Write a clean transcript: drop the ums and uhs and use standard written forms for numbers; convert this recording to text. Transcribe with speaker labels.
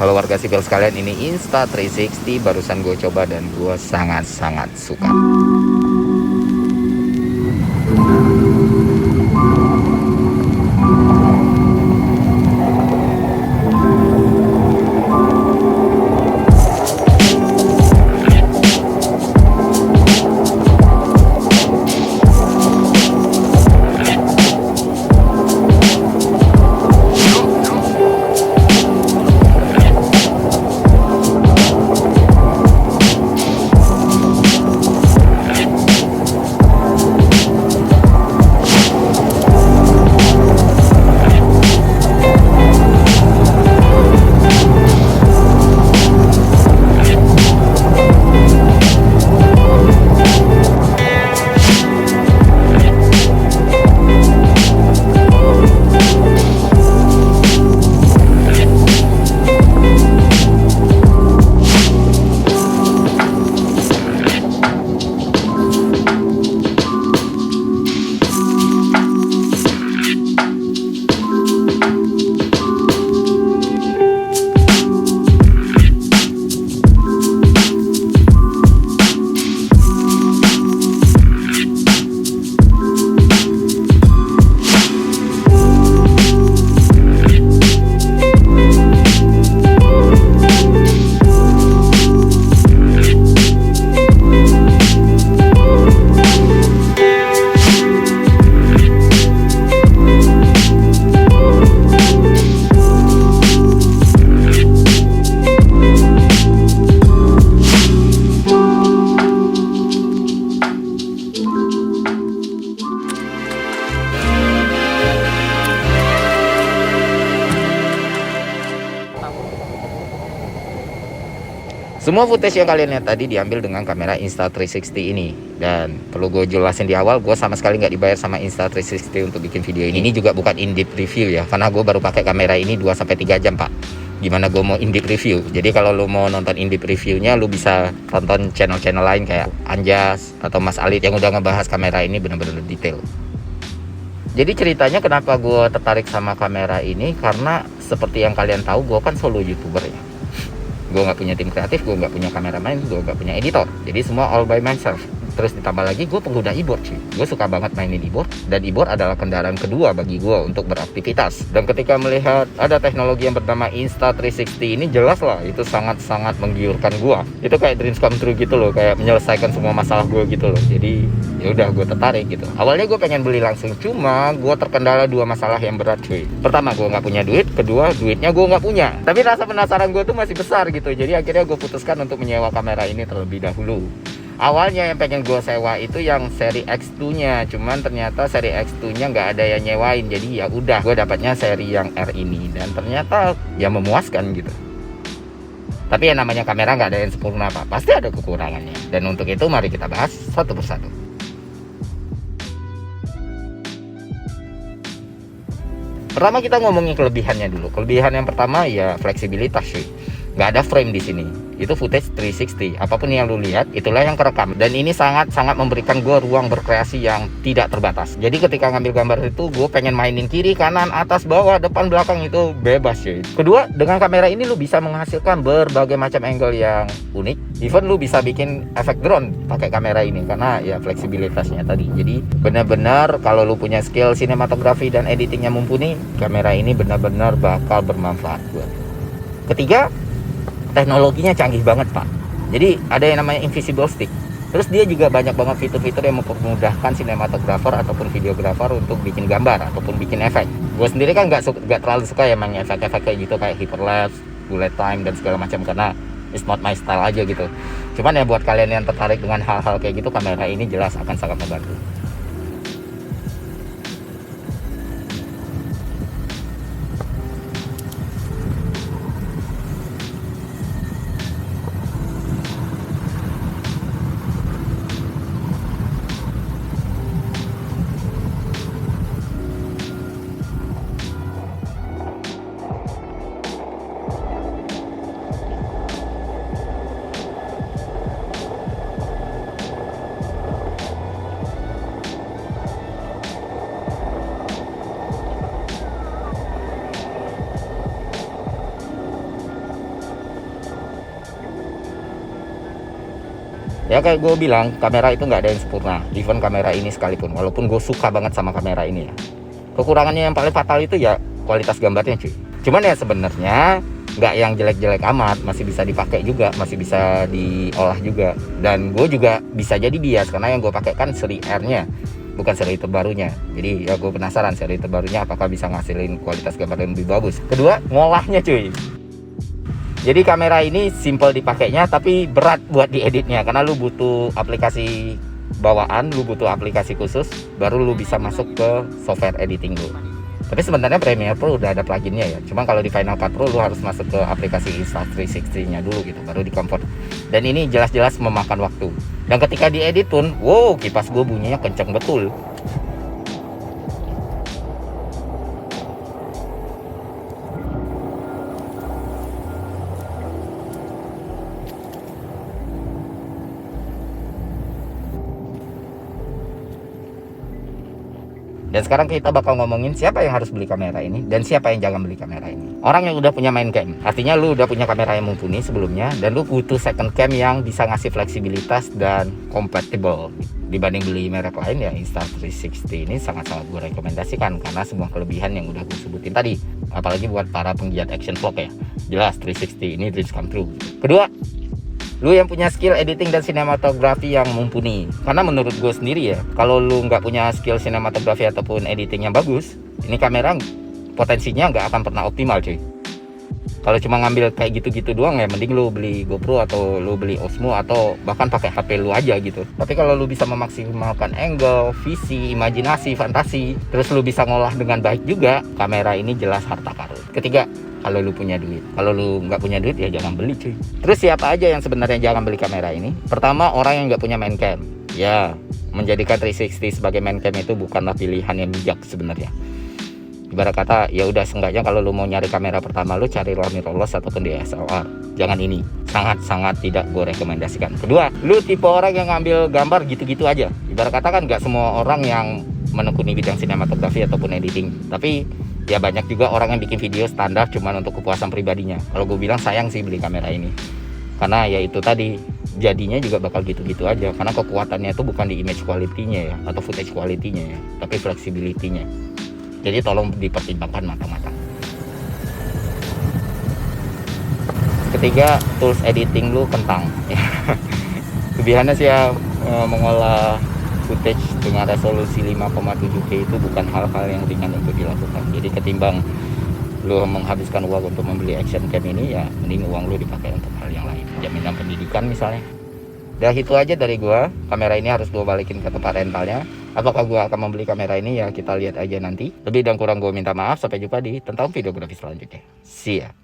Speaker 1: Halo warga sipil sekalian, ini Insta360 barusan gue coba dan gue sangat-sangat suka. Semua footage yang kalian lihat tadi diambil dengan kamera Insta360 ini. Dan perlu gue jelasin di awal, gue sama sekali nggak dibayar sama Insta360 untuk bikin video ini. Ini juga bukan in-depth review ya, karena gue baru pakai kamera ini 2-3 jam pak. Gimana gue mau in-depth review? Jadi kalau lu mau nonton in-depth reviewnya, lu bisa tonton channel-channel lain kayak Anjas atau Mas Alit yang udah ngebahas kamera ini bener-bener detail. Jadi ceritanya kenapa gue tertarik sama kamera ini, karena seperti yang kalian tahu, gue kan solo youtuber ya. Gue nggak punya tim kreatif, gue nggak punya kameraman, gue nggak punya editor, jadi semua all by myself. Terus ditambah lagi gue pengguna e-board cuy. Gue suka banget mainin e-board, dan e-board adalah kendaraan kedua bagi gue untuk beraktivitas. Dan ketika melihat ada teknologi yang bernama Insta360 ini, jelas lah itu sangat-sangat menggiurkan gue. Itu kayak dreams come true gitu loh, kayak menyelesaikan semua masalah gue gitu loh. Jadi ya udah gue tertarik gitu. Awalnya gue pengen beli langsung, cuma gue terkendala 2 masalah yang berat cuy. Pertama, gue nggak punya duit. Kedua, duitnya gue nggak punya. Tapi rasa penasaran gue tuh masih besar gitu. Jadi akhirnya gue putuskan untuk menyewa kamera ini terlebih dahulu. Awalnya yang pengen gue sewa itu yang seri X2 nya, cuman ternyata seri X2 nya nggak ada yang nyewain. Jadi ya udah, gue dapatnya seri yang R ini, dan ternyata ya memuaskan gitu. Tapi yang namanya kamera nggak ada yang sempurna pak, pasti ada kekurangannya. Dan untuk itu mari kita bahas satu persatu. Pertama kita ngomongin kelebihannya dulu. Kelebihan yang pertama ya fleksibilitas sih. Nggak ada frame di sini. Itu footage 360. Apapun yang lu lihat, itulah yang kerekam. Dan ini sangat-sangat memberikan gue ruang berkreasi yang tidak terbatas. Jadi ketika ngambil gambar itu, gue pengen mainin kiri, kanan, atas, bawah, depan, belakang, itu bebas cuy. Kedua, dengan kamera ini lu bisa menghasilkan berbagai macam angle yang unik. Even lu bisa bikin efek drone pakai kamera ini, karena ya fleksibilitasnya tadi. Jadi benar-benar kalau lu punya skill sinematografi dan editingnya mumpuni, kamera ini benar-benar bakal bermanfaat buat. Ketiga, teknologinya canggih banget pak. Jadi ada yang namanya invisible stick. Terus dia juga banyak banget fitur-fitur yang mempermudahkan sinematografer ataupun videografer untuk bikin gambar ataupun bikin efek. Gue sendiri kan nggak terlalu suka ya main efek-efek kayak gitu, kayak hyperlapse, bullet time dan segala macam, karena it's not my style aja gitu. Cuman ya buat kalian yang tertarik dengan hal-hal kayak gitu, kamera ini jelas akan sangat membantu. Ya kayak gue bilang, kamera itu nggak ada yang sempurna. Even kamera ini sekalipun, walaupun gue suka banget sama kamera ini ya, kekurangannya yang paling fatal itu ya kualitas gambarnya cuy. Cuman ya sebenarnya nggak yang jelek-jelek amat, masih bisa dipakai juga, masih bisa diolah juga. Dan gue juga bisa jadi bias karena yang gue pakai kan seri R-nya, bukan seri terbarunya. Jadi ya gue penasaran seri terbarunya apakah bisa ngasilin kualitas gambar yang lebih bagus. Kedua, ngolahnya cuy. Jadi kamera ini simple dipakainya tapi berat buat dieditnya, karena lu butuh aplikasi bawaan, lu butuh aplikasi khusus, baru lu bisa masuk ke software editing lu. Tapi sebenarnya Premiere Pro udah ada pluginnya ya. Cuma kalau di Final Cut Pro lu harus masuk ke aplikasi Insta360-nya dulu gitu, baru di convert. Dan ini jelas-jelas memakan waktu. Dan ketika diedit pun, wow, kipas gue bunyinya kenceng betul. Dan sekarang kita bakal ngomongin siapa yang harus beli kamera ini dan siapa yang jangan beli kamera ini. Orang yang udah punya main cam, artinya lu udah punya kamera yang mumpuni sebelumnya dan lu butuh second cam yang bisa ngasih fleksibilitas dan compatible. Dibanding beli merek lain ya, Insta360 ini sangat-sangat gue rekomendasikan karena semua kelebihan yang udah gue sebutin tadi. Apalagi buat para penggiat action vlog ya, jelas 360 ini dreams come true. Kedua, lu yang punya skill editing dan sinematografi yang mumpuni. Karena menurut gue sendiri ya, kalau lu nggak punya skill sinematografi ataupun editing yang bagus, ini kamera potensinya nggak akan pernah optimal cuy. Kalau cuma ngambil kayak gitu-gitu doang ya, mending lu beli GoPro atau lu beli Osmo atau bahkan pakai HP lu aja gitu. Tapi kalau lu bisa memaksimalkan angle, visi, imajinasi, fantasi, terus lu bisa ngolah dengan baik juga, kamera ini jelas harta karun. Ketiga, kalau lu punya duit. Kalau lu nggak punya duit ya jangan beli cuy. Terus siapa aja yang sebenarnya jangan beli kamera ini? Pertama, orang yang nggak punya main cam. Ya, menjadikan 360 sebagai main cam itu bukanlah pilihan yang bijak sebenarnya. Ibarat kata ya udah, seenggaknya kalau lu mau nyari kamera pertama lu carilah mirrorless ataupun DSLR. Jangan ini, sangat-sangat tidak gue rekomendasikan. Kedua, lu tipe orang yang ngambil gambar gitu-gitu aja. Ibarat kata kan nggak semua orang yang menekuni bidang sinematografi ataupun editing, tapi ya banyak juga orang yang bikin video standar cuman untuk kepuasan pribadinya. Kalau gue bilang sayang sih beli kamera ini, karena ya itu tadi, jadinya juga bakal gitu-gitu aja. Karena kekuatannya itu bukan di image quality-nya ya atau footage quality-nya ya, tapi flexibility-nya. Jadi tolong dipertimbangkan matang-matang. Ketiga, tools editing lu kentang. Kelebihannya sih ya, mengolah footage dengan resolusi 5,7K itu bukan hal-hal yang ringan untuk dilakukan. Jadi ketimbang lu menghabiskan uang untuk membeli action cam ini, ya mending uang lu dipakai untuk hal yang lain, jaminan pendidikan misalnya. Udah itu aja dari gua. Kamera ini harus gua balikin ke tempat rentalnya. Apakah gua akan membeli kamera ini ya kita lihat aja nanti. Lebih dan kurang gua minta maaf. Sampai jumpa di tentang videografi selanjutnya. See ya.